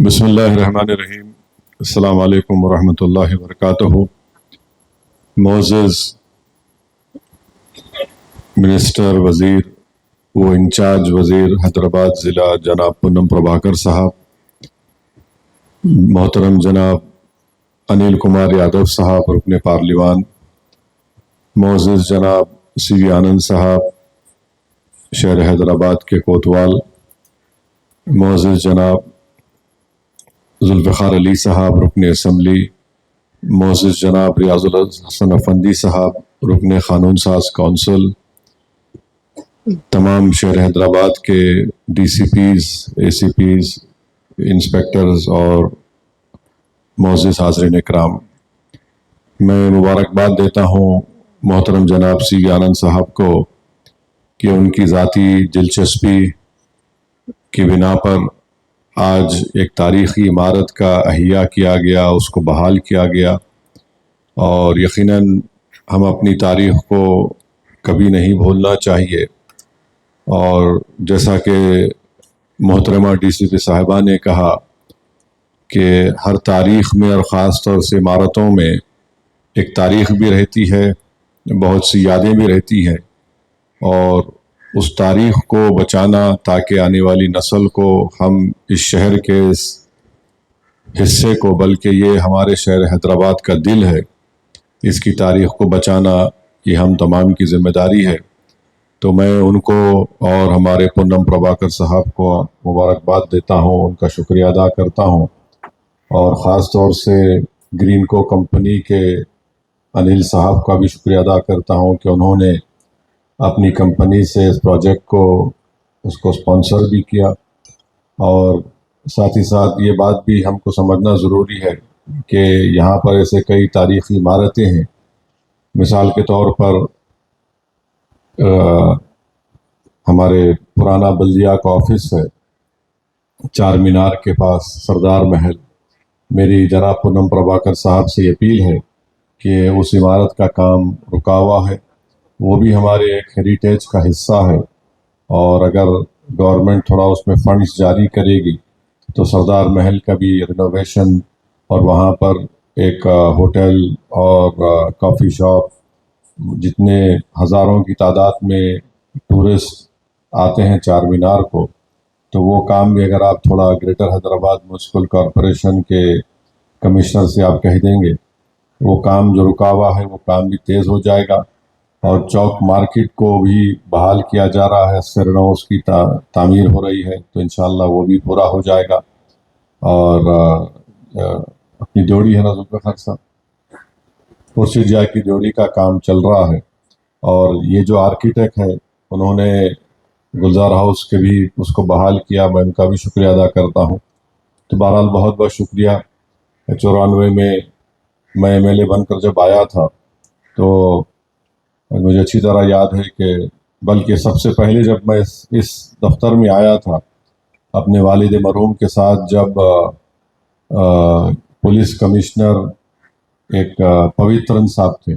بسم اللہ الرحمن الرحیم. السلام علیکم ورحمۃ اللہ وبرکاتہ. معزز منسٹر وزیر و انچارج وزیر حیدرآباد ضلع جناب پونم پربھاکر صاحب، محترم جناب انل کمار یادو صاحب رکن پارلیمان، معزز جناب سی وی آنند صاحب شہر حیدرآباد کے کوتوال، معزز جناب ذوالفقار علی صاحب رکن اسمبلی، معزز جناب ریاض الحسن افندی صاحب رکن قانون ساز کونسل، تمام شہر حیدرآباد کے ڈی سی پیز، اے سی پیز، انسپیکٹرز اور معزز حاضرین اکرام، میں مبارکباد دیتا ہوں محترم جناب سی وی آنند صاحب کو کہ ان کی ذاتی دلچسپی کی بنا پر آج ایک تاریخی عمارت کا احیاء کیا گیا، اس کو بحال کیا گیا، اور یقیناً ہم اپنی تاریخ کو کبھی نہیں بھولنا چاہیے. اور جیسا کہ محترمہ ڈی سی پی صاحبہ نے کہا کہ ہر تاریخ میں اور خاص طور سے عمارتوں میں ایک تاریخ بھی رہتی ہے، بہت سی یادیں بھی رہتی ہیں، اور اس تاریخ کو بچانا تاکہ آنے والی نسل کو ہم اس شہر کے اس حصے کو، بلکہ یہ ہمارے شہر حیدرآباد کا دل ہے، اس کی تاریخ کو بچانا یہ ہم تمام کی ذمہ داری ہے. تو میں ان کو اور ہمارے پونم پربھاکر صاحب کو مبارکباد دیتا ہوں، ان کا شکریہ ادا کرتا ہوں، اور خاص طور سے گرین کو کمپنی کے انل صاحب کا بھی شکریہ ادا کرتا ہوں کہ انہوں نے اپنی کمپنی سے اس پروجیکٹ کو اسپانسر بھی کیا. اور ساتھ ہی ساتھ یہ بات بھی ہم کو سمجھنا ضروری ہے کہ یہاں پر ایسے کئی تاریخی عمارتیں ہیں. مثال کے طور پر ہمارے پرانا بلدیہ کا آفس ہے چار مینار کے پاس سردار محل. میری جناب پونم پربھاکر صاحب سے یہ اپیل ہے کہ اس عمارت کا کام رکا ہوا ہے، وہ بھی ہمارے ایک ہیریٹیج کا حصہ ہے، اور اگر گورنمنٹ تھوڑا اس میں فنڈز جاری کرے گی تو سردار محل کا بھی رینوویشن اور وہاں پر ایک ہوٹل اور کافی شاپ، جتنے ہزاروں کی تعداد میں ٹورسٹ آتے ہیں چار مینار کو، تو وہ کام بھی اگر آپ تھوڑا گریٹر حیدرآباد میونسپل کارپوریشن کے کمشنر سے آپ کہہ دیں گے، وہ کام جو رکا ہوا ہے وہ کام بھی تیز ہو جائے گا. اور چوک مارکیٹ کو بھی بحال کیا جا رہا ہے، سرنو اس کی تعمیر ہو رہی ہے، تو انشاءاللہ وہ بھی پورا ہو جائے گا. اور اپنی ڈیوڑی ہے نا ذوالفقار صاحب، خورشید جا کی ڈیوڑی کا کام چل رہا ہے، اور یہ جو آرکیٹیکٹ ہے انہوں نے گلزار ہاؤس کے بھی اس کو بحال کیا، میں ان کا بھی شکریہ ادا کرتا ہوں. تو بہرحال بہت بہت شکریہ. 94 میں میں ایم ایل اے بن کر جب آیا تھا تو مجھے اچھی طرح یاد ہے کہ بلکہ سب سے پہلے جب میں اس دفتر میں آیا تھا اپنے والد مرحوم کے ساتھ، جب پولیس کمشنر ایک پوترن صاحب تھے،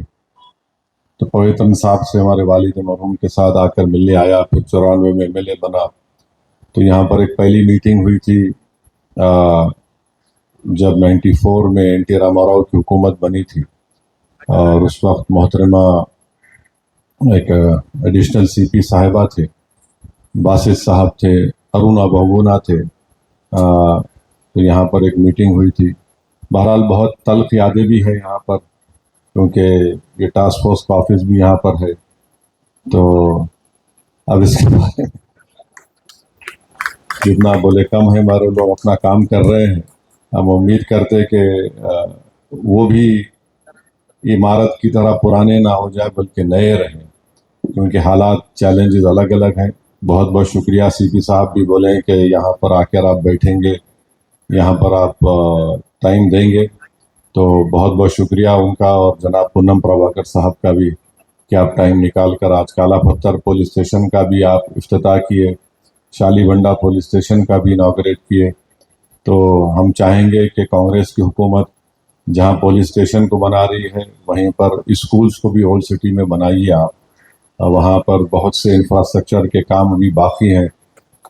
تو پوترن صاحب سے ہمارے والد مرحوم کے ساتھ آ کر ملنے آیا، پھر 94 میں ایم ایل اے بنا. تو یہاں پر ایک پہلی میٹنگ ہوئی تھی جب 94 میں این ٹی راما راؤ کی حکومت بنی تھی، اور اس وقت محترمہ ایک ایڈیشنل سی پی صاحبہ تھے، باسط صاحب تھے، ارونا بہگونا تھے. تو یہاں پر ایک میٹنگ ہوئی تھی. بہرحال بہت تلخ یادیں بھی ہے یہاں پر، کیونکہ یہ ٹاسک فورس کا آفس بھی یہاں پر ہے. تو اب اس کے بارے میں جتنا بولے کم ہے، ہمارے لوگ اپنا کام کر رہے ہیں. ہم امید کرتے کہ وہ بھی عمارت کی طرح پرانے نہ ہو جائے بلکہ نئے رہیں، کیونکہ حالات چیلنجز الگ الگ ہیں. بہت بہت شکریہ. سی پی صاحب بھی بولیں کہ یہاں پر آ کر آپ بیٹھیں گے، یہاں پر آپ ٹائم دیں گے، تو بہت بہت شکریہ ان کا، اور جناب پونم پربھاکر صاحب کا بھی کہ آپ ٹائم نکال کر آج کالا پتھر پولیس اسٹیشن کا بھی آپ افتتاح کیے، شالی بنڈا پولیس اسٹیشن کا بھی اناگوریٹ کیے. تو ہم چاہیں گے کہ کانگریس کی حکومت جہاں پولیس اسٹیشن کو بنا رہی ہے وہیں پر اسکولز کو بھی اولڈ سٹی میں بنائیے آپ. وہاں پر بہت سے انفراسٹرکچر کے کام ابھی باقی ہیں،